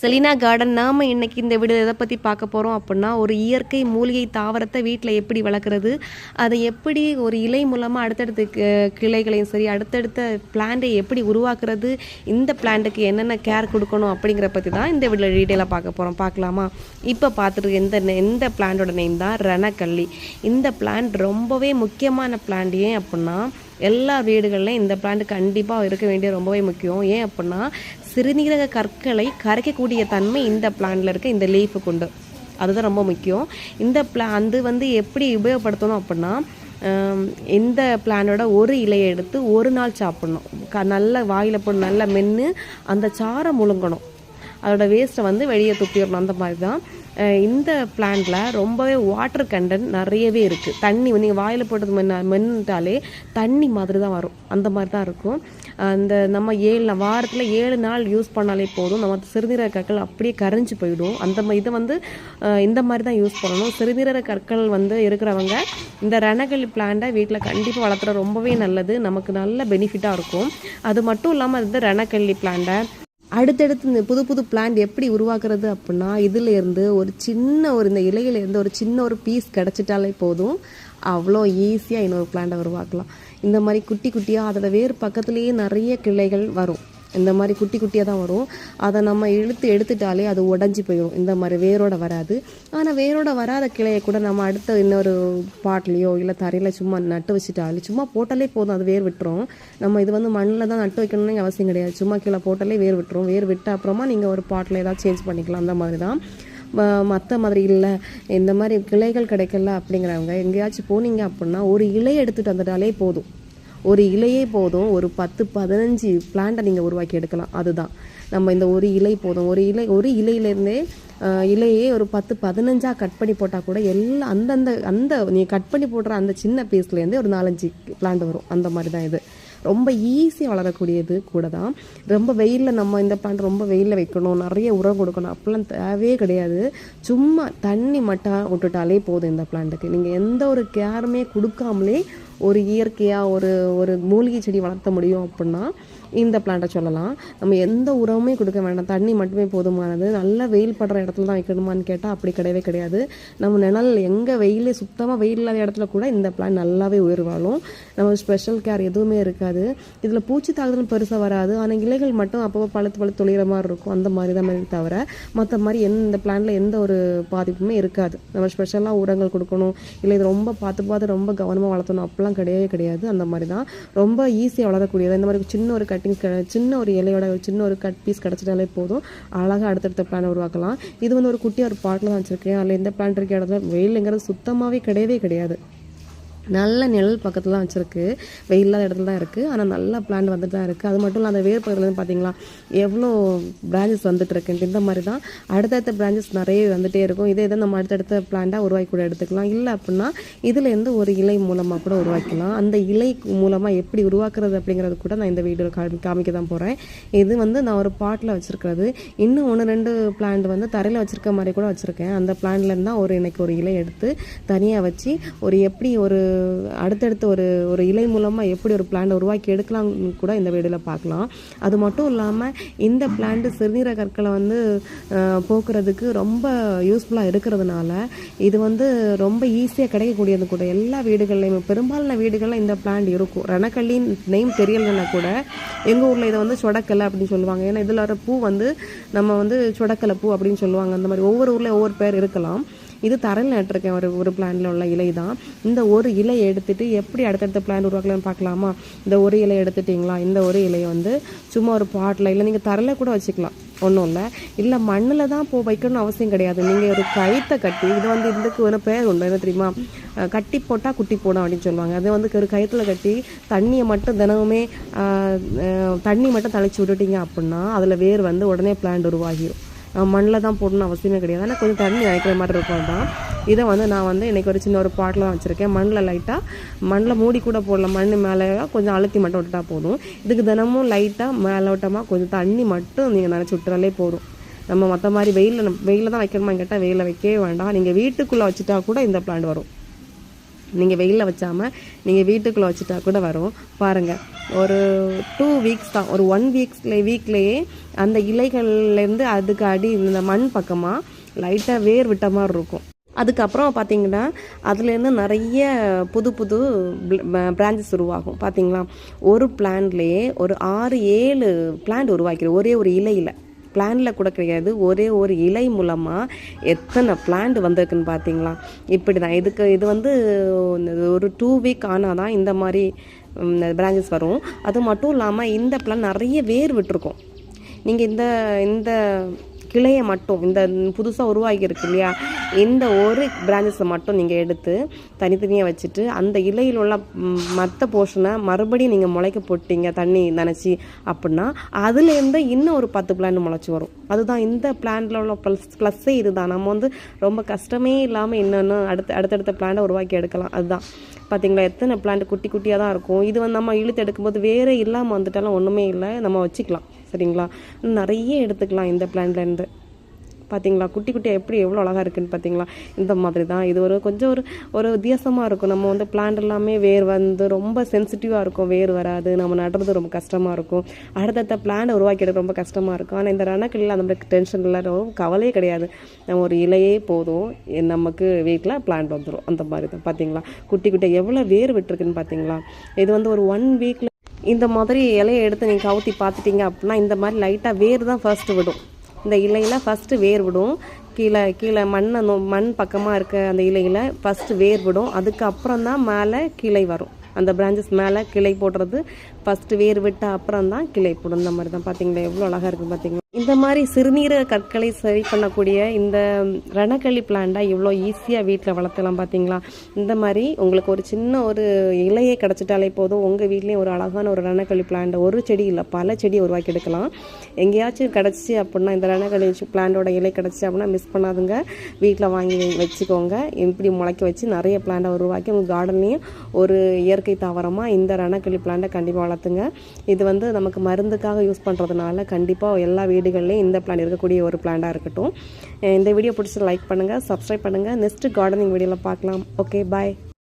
Selena garden நாம் இன்றைக்கி இந்த வீடியோ எதை பற்றி பார்க்க போகிறோம் அப்படின்னா, ஒரு இயற்கை மூலிகை தாவரத்தை வீட்டில் எப்படி வளர்க்குறது, அதை எப்படி ஒரு இலை மூலமாக அடுத்தடுத்த கிளைகளையும் சரி அடுத்தடுத்த பிளான்ட்டை எப்படி உருவாக்குறது, இந்த பிளான்ட்டுக்கு என்னென்ன கேர் கொடுக்கணும் அப்படிங்கிற பற்றி தான் இந்த வீடியோ டீட்டெயிலாக பார்க்க போகிறோம். பார்க்கலாமா? இப்போ பார்த்துட்டு இந்த பிளான்ட்டோட நேம் தான் ரணக்கள்ளி. இந்த பிளான்ட் ரொம்பவே முக்கியமான பிளான்ட். ஏன் அப்படின்னா, எல்லா வீடுகளிலும் இந்த பிளான்ட் கண்டிப்பாக இருக்க வேண்டிய ரொம்பவே முக்கியம். ஏன் அப்படின்னா, சிறுநீரக கற்களை கரைக்கக்கூடிய தன்மை இந்த பிளான்ட்டில் இருக்க இந்த லீஃபுக்கு உண்டு. அதுதான் ரொம்ப முக்கியம். இந்த அது எப்படி உபயோகப்படுத்தணும் அப்படின்னா, இந்த பிளானோட ஒரு இலையை எடுத்து ஒரு நாள் சாப்பிட்ணும். நல்ல வாயில் போட்டு நல்லா மென்று அந்த சாரை முழுங்கணும். அதோட வேஸ்ட்டை வெளியே துப்பிடணும். அந்த மாதிரி தான் இந்த பிளான்ட்டில் ரொம்பவே வாட்டர் கண்டென்ட் நிறையவே இருக்குது. தண்ணி நீங்கள் வாயில் போட்டது மென்னுட்டாலே தண்ணி மாதிரி தான் வரும். அந்த மாதிரி தான் இருக்கும். அந்த நம்ம வாரத்தில் 7 நாள் யூஸ் பண்ணாலே போதும். நம்ம சிறுநீரக கற்கள் அப்படியே கரைஞ்சி போயிடும். இதை இந்த மாதிரி தான் யூஸ் பண்ணணும். சிறுநீரக கற்கள் இருக்கிறவங்க இந்த ரணக்கள்ளி பிளான்ட்டை வீட்டில் கண்டிப்பாக வளர்த்துற ரொம்பவே நல்லது. நமக்கு நல்ல பெனிஃபிட்டாக இருக்கும். அது மட்டும் இல்லாமல் இந்த ரணக்கள்ளி பிளான்ட்டை அடுத்தடுத்து இந்த புது பிளான்ட் எப்படி உருவாக்குறது அப்படின்னா, இதிலேருந்து இந்த இலையிலேருந்து ஒரு சின்ன பீஸ் கிடச்சிட்டாலே போதும். அவ்வளோ ஈஸியாக இன்னொரு பிளான்ட்டை உருவாக்கலாம். இந்த மாதிரி குட்டி குட்டியாக அதோட வேறு பக்கத்துலேயே நிறைய கிளைகள் வரும். இந்த மாதிரி குட்டி குட்டியாக தான் வரும். அதை நம்ம எடுத்துட்டாலே அது உடஞ்சி போயிடும். இந்த மாதிரி வேரோட வராது. ஆனால் வேரோட வராத கிளையை கூட நம்ம அடுத்த இன்னொரு பாட்லேயோ இல்லை தரையில் சும்மா நட்டு வச்சுட்டாலே, சும்மா போட்டாலே போதும், அது வேர் விட்டுரும். நம்ம இது மண்ணில் தான் நட்டு வைக்கணும்னு அவசியம் கிடையாது. சும்மா கீழே போட்டாலே வேர் விட்டுரும். வேர் விட்ட அப்புறமா நீங்கள் ஒரு பாட்டில் ஏதாவது சேஞ்ச் பண்ணிக்கலாம். அந்த மாதிரி தான். மற்ற மாதிரி இல்லை, இந்த மாதிரி கிளைகள் கிடைக்கல அப்படிங்கிறவங்க எங்கேயாச்சும் போனீங்க அப்படின்னா ஒரு இலையை எடுத்துகிட்டு வந்துட்டாலே போதும். ஒரு இலையே போதும். ஒரு 10-15 பிளான்ட்டை நீங்கள் உருவாக்கி எடுக்கலாம். அதுதான் நம்ம இந்த ஒரு இலை போதும். ஒரு இலையிலேருந்தே இலையே ஒரு 10-15 கட் பண்ணி போட்டால் கூட எல்லாம் அந்த நீங்கள் கட் பண்ணி போடுற அந்த சின்ன பீஸ்லேருந்தே ஒரு 4-5 பிளான்ட் வரும். அந்த மாதிரி தான் இது. ரொம்ப ஈஸியாக வளரக்கூடியது கூட தான். ரொம்ப வெயிலில் நம்ம இந்த பிளான்ட் ரொம்ப வெயிலில் வைக்கணும், நிறைய உரம் கொடுக்கணும் அப்படிலாம் தேவையே கிடையாது. சும்மா தண்ணி மட்டும் விட்டுட்டாலே போதும். இந்த பிளான்ட்டுக்கு நீங்கள் எந்த ஒரு கேருமே கொடுக்காமலே ஒரு இயற்கையாக ஒரு மூலிகை செடி வளர்த்த முடியும் அப்படின்னா இந்த பிளான்ட்டை சொல்லலாம். நம்ம எந்த உரமுமே கொடுக்க வேண்டாம், தண்ணி மட்டுமே போதுமானது. நல்லா வெயில் படுற இடத்துல தான் வைக்கணுமான்னு கேட்டால் அப்படி கிடையவே கிடையாது. நம்ம நிழல் எங்கே வெயிலே சுத்தமாக வெயில் இல்லாத இடத்துல கூட இந்த பிளான்ட் நல்லாவே உயிர் வாழும். நம்ம ஸ்பெஷல் கேர் எதுவுமே இருக்காது. இதில் பூச்சி தாக்குதல் பெருசாக வராது. ஆனால் இலைகள் மட்டும் அப்போ பழுத்து தொழிகிற மாதிரி இருக்கும். அந்த மாதிரி தான் தவிர மற்ற மாதிரி இந்த பிளான்ட்டில் எந்த ஒரு பாதிப்புமே இருக்காது. நம்ம ஸ்பெஷலாக உரங்கள் கொடுக்கணும், இல்லை இது ரொம்ப பார்த்து ரொம்ப கவனமாக வளர்த்தணும் அப்படிலாம் கிடையவே கிடையாது. அந்த மாதிரி தான் ரொம்ப ஈஸியாக வளரக்கூடியது. இந்த மாதிரி சின்ன ஒரு இலையோட சின்ன ஒரு கட் பீஸ் கிடச்சிட்டாலே போதும். அழகாக அடுத்தடுத்த பிளான் உருவாக்கலாம். இது ஒரு குட்டியாக ஒரு பாட்டில் தான் வச்சுருக்கேன். அதில் எந்த பிளான்ட் இருக்க இடத்துல வெயிலுங்கிறது சுத்தமாகவே கிடையவே கிடையாது. நல்ல நிழல் பக்கத்தில் தான் வச்சுருக்கு. வெயில் இல்லாத இடத்துல தான் இருக்குது. ஆனால் நல்லா பிளான்ட் வந்துட்டு தான் இருக்குது. அது மட்டும் இல்லை, அந்த வேர் பக்கத்துலேருந்து பார்த்தீங்களா எவ்வளோ பிரான்ச்சஸ் வந்துட்டு இருக்குன்ட்டு. இந்த மாதிரி தான் அடுத்தடுத்த பிரான்ச்சஸ் நிறைய வந்துகிட்டே இருக்கும். இதே நம்ம அடுத்தடுத்த பிளான்ட்டாக உருவாக்கி கூட எடுத்துக்கலாம். இல்லை அப்படின்னா இதுலேருந்து ஒரு இலை மூலமாக கூட உருவாக்கலாம். அந்த இலை மூலமாக எப்படி உருவாக்குறது அப்படிங்கிறது கூட நான் இந்த வீடியோவில் காமிக்க தான் போகிறேன். இது நான் ஒரு பாட்டில் வச்சுருக்கிறது. இன்னும் 1-2 பிளான்ட் தரையில் வச்சுருக்க மாதிரி கூட வச்சுருக்கேன். அந்த பிளான்ட்லேருந்து தான் இன்னைக்கு ஒரு இலை எடுத்து தனியாக வச்சு எப்படி அடுத்தடுத்து ஒரு இலை மூலமாக எப்படி ஒரு பிளான்ட் உருவாக்கி எடுக்கலாம் கூட இந்த வீடியோவில் பார்க்கலாம். அது மட்டும் இல்லாமல் இந்த பிளான்ட் சிறுநீரக கற்களை போக்குறதுக்கு ரொம்ப யூஸ்ஃபுல்லாக இருக்கிறதுனால இது ரொம்ப ஈஸியாக கிடைக்கக்கூடியது கூட. எல்லா வீடுகள்லையும் பெரும்பாலான வீடுகளில் இந்த பிளான்ட் இருக்கும். ரணக்கள்ளின் நேம் தெரியலன்னா கூட எங்கள் ஊரில் இதை சொடக்கலை அப்படின்னு சொல்லுவாங்க. ஏன்னா இதில் வர பூ நம்ம சொடக்கலை பூ அப்படின்னு சொல்லுவாங்க. அந்த மாதிரி ஒவ்வொரு ஊரில் ஒவ்வொரு பேர் இருக்கலாம். இது தரையில் நட்டிருக்கேன். ஒரு பிளான்ட்டில் உள்ள இலை தான். இந்த ஒரு இலையை எடுத்துகிட்டு எப்படி அடுத்தடுத்த பிளான்ட் உருவாக்கலாம்னு பார்க்கலாமா? இந்த ஒரு இலையை எடுத்துட்டிங்களா? இந்த ஒரு இலையை சும்மா ஒரு பாட்டில், இல்லை நீங்கள் தரையில் கூட வச்சுக்கலாம், ஒன்றும் இல்லை மண்ணில் தான் வைக்கணும்னு அவசியம் கிடையாது. நீங்கள் ஒரு கயிற்றை கட்டி இதுக்கு ஒரு பேர் உண்டு, என்ன தெரியுமா? கட்டி போட்டால் குட்டி போடும் அப்படின்னு சொல்லுவாங்க. அது ஒரு கயிற்றுல கட்டி தண்ணியை மட்டும் தினமுமே தண்ணி மட்டும் தெளிச்சு விட்டுட்டிங்க அப்படின்னா அதில் வேர் உடனே பிளான்ட் உருவாகிடும். மண்ணில் தான் போடணும்னு அவசியமே கிடையாது. ஆனால் கொஞ்சம் தண்ணி நினைக்கிற மாதிரி இருக்கும் தான். இதை நான் இன்றைக்கி ஒரு சின்ன ஒரு பாட்டில் தான் வச்சுருக்கேன். மண்ணில் மூடி கூட போடலாம். மண் மேலே கொஞ்சம் அழுத்தி மட்டும் விட்டுட்டா போதும். இதுக்கு தினமும் லைட்டாக மேலோட்டமாக கொஞ்சம் தண்ணி மட்டும் நீங்கள் நினச்சி விட்டுறாலே போதும். நம்ம மற்ற மாதிரி வெயிலில் தான் வைக்கணுமா கேட்டால் வெயிலில் வைக்கவே வேண்டாம். நீங்கள் வீட்டுக்குள்ளே வச்சுட்டா கூட இந்த பிளான்ட் வரும். நீங்கள் வெயிலில் வச்சாமல் நீங்கள் வீட்டுக்குள்ளே வச்சுட்டா கூட வரும். பாருங்கள், ஒரு 2 வீக்ஸ் தான், ஒரு 1 வீக்லேயே அந்த இலைகள்லேருந்து அதுக்கு அடி இந்த மண் பக்கமாக லைட்டாக வேர் விட்ட மாதிரி இருக்கும். அதுக்கப்புறம் பார்த்தீங்கன்னா அதுலேருந்து நிறைய புது புது பிரான்ச்சஸ் உருவாகும். பார்த்தீங்களா, ஒரு பிளான்ட்லேயே ஒரு 6-7 பிளான்ட் உருவாக்கிறோம் ஒரே ஒரு இலையில். பிளான்ல கூட கிடையாது, ஒரே ஒரு இலை மூலமாக எத்தனை பிளான்ட் வந்திருக்குன்னு பார்த்தீங்களா. இப்படி தான் இது வந்து ஒரு 2 வீக் ஆனால் தான் இந்த மாதிரி பிரான்ச்சஸ் வரும். அது மட்டும் இல்லாமல் இந்த பிளான் நிறைய வேர் விட்டுருக்கும். நீங்கள் இந்த கிளையை மட்டும், இந்த புதுசாக உருவாகியிருக்கு இல்லையா, இந்த ஒரு பிரான்ச்சஸை மட்டும் நீங்கள் எடுத்து தனித்தனியாக வச்சுட்டு அந்த இலையில் உள்ள மற்ற போர்ஷனை மறுபடியும் நீங்கள் முளைக்க போட்டிங்க தண்ணி நனைச்சி அப்படின்னா அதுலேருந்து இன்னும் ஒரு 10 பிளான்ட் முளைச்சி வரும். அதுதான் இந்த பிளான்ட்டில் உள்ள ப்ளஸ்ஸே இதுதான். நம்ம வந்து ரொம்ப கஷ்டமே இல்லாமல் இன்னொன்று அடுத்தடுத்த பிளான்ட்டை உருவாக்கி எடுக்கலாம். அதுதான் பார்த்தீங்களா, எத்தனை பிளான்ட் குட்டி குட்டியாக தான் இருக்கும். இது வந்து நம்ம இழுத்து எடுக்கும்போது வேறே இல்லாமல் வந்துட்டாலும் ஒன்றுமே இல்லை, நம்ம வச்சுக்கலாம். சரிங்களா, நிறைய எடுத்துக்கலாம் இந்த பிளான்ட்லேருந்து. பார்த்தீங்களா, குட்டி குட்டியாக எப்படி எவ்வளோ அழகாக இருக்குதுன்னு பார்த்தீங்களா. இந்த மாதிரி தான் இது கொஞ்சம் ஒரு வித்தியாசமாக இருக்கும். நம்ம வந்து பிளான்ட் எல்லாமே வேர் வந்து ரொம்ப சென்சிட்டிவாக இருக்கும், வேர் வராது, நம்ம நடுறது ரொம்ப கஷ்டமாக இருக்கும், அடுத்தடுத்த பிளான்ட் உருவாக்கி எடுக்க ரொம்ப கஷ்டமாக இருக்கும். ஆனால் இந்த ரணக்கிளியில் நம்மளுக்கு டென்ஷன் இல்லை, ரொம்ப கவலையே கிடையாது. நம்ம ஒரு இலையே போதும், நமக்கு வீட்டில் பிளான்ட் வந்துடும். அந்த மாதிரி தான் பார்த்தீங்களா, குட்டி குட்டியாக எவ்வளோ வேர் விட்டுருக்குன்னு பார்த்தீங்களா. இது வந்து ஒரு 1 வீக்கில் இந்த மாதிரி இலையை எடுத்து நீங்கள் கவுத்தி பார்த்துட்டிங்க அப்படின்னா இந்த மாதிரி லைட்டாக வேர் தான் ஃபர்ஸ்ட்டு விடும். இந்த இலையில் ஃபஸ்ட்டு வேர் விடும், கீழே மண் பக்கமாக இருக்க அந்த இலையில் ஃபஸ்ட்டு வேர் விடும். அதுக்கப்புறம் தான் மேலே கிளை வரும். அந்த பிரான்ச்சஸ் மேலே கிளை போடுறது ஃபஸ்ட்டு வேர் விட்ட அப்புறம் தான் கிளை போடும். இந்த மாதிரி தான் பார்த்தீங்களா, எவ்வளோ அழகாக இருக்குது பார்த்தீங்களா. இந்த மாதிரி சிறுநீரக கற்களை சரி பண்ணக்கூடிய இந்த ரணக்களி பிளான்ட்டாக இவ்வளோ ஈஸியாக வீட்டில் வளர்த்தலாம் பார்த்தீங்களா. இந்த மாதிரி உங்களுக்கு ஒரு சின்ன ஒரு இலையை கிடச்சிட்டாலே போதும், உங்கள் வீட்லேயும் ஒரு அழகான ஒரு ரணக்களி பிளான்ட், ஒரு செடி இல்லை பல செடியை உருவாக்கி எடுக்கலாம். எங்கேயாச்சும் கிடச்சி அப்படின்னா இந்த ரணக்களி பிளான்ட்டோட இலை கிடச்சி அப்படின்னா மிஸ் பண்ணாதுங்க, வீட்டில் வாங்கி வச்சுக்கோங்க. இப்படி முளைக்க வச்சு நிறைய பிளான்ட்டை உருவாக்கி உங்கள் கார்டன்லேயும் ஒரு இயற்கை தாவரமாக இந்த ரணக்களி பிளான்ட்டை கண்டிப்பாக வளர்த்துங்க. இது வந்து நமக்கு மருந்துக்காக யூஸ் பண்ணுறதுனால கண்டிப்பாக எல்லா வீடுகள்லேயும் இந்த பிளான் இருக்கக்கூடிய ஒரு பிளான்ட்டாக இருக்கட்டும். இந்த வீடியோ பிடிச்சி லைக் பண்ணுங்கள், சப்ஸ்கிரைப் பண்ணுங்கள். நெக்ஸ்ட் கார்டனிங் வீடியோவில் பார்க்கலாம். ஓகே, பாய்.